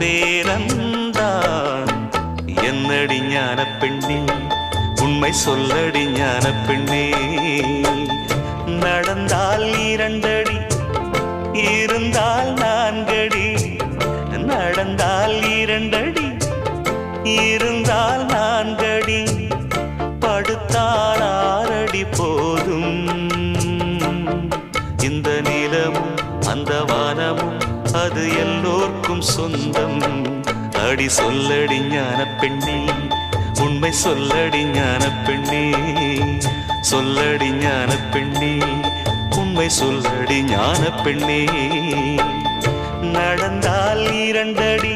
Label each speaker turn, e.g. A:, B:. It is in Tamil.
A: பேரந்தான். என்னடி ஞான பெண்ணே, உண்மை சொல்லடி ஞான பெண்ணே. நடந்தால் 2 அடி, இருந்தால் 4 அடி. நடந்தால் 2 அடி, இருந்தால் 4 அடி. படுத்தால் 6 அடி போதும். இந்த நிலமும் அந்த வானமும் அது எல்லோர்க்கும் சொந்தம். அடி சொல்லடி ஞான பெண்ணே, உண்மை சொல்லடி ஞான பெண்ணே. சொல்லடி ஞான பெண்ணே, உண்மை சொல்லடி ஞான பெண்ணே.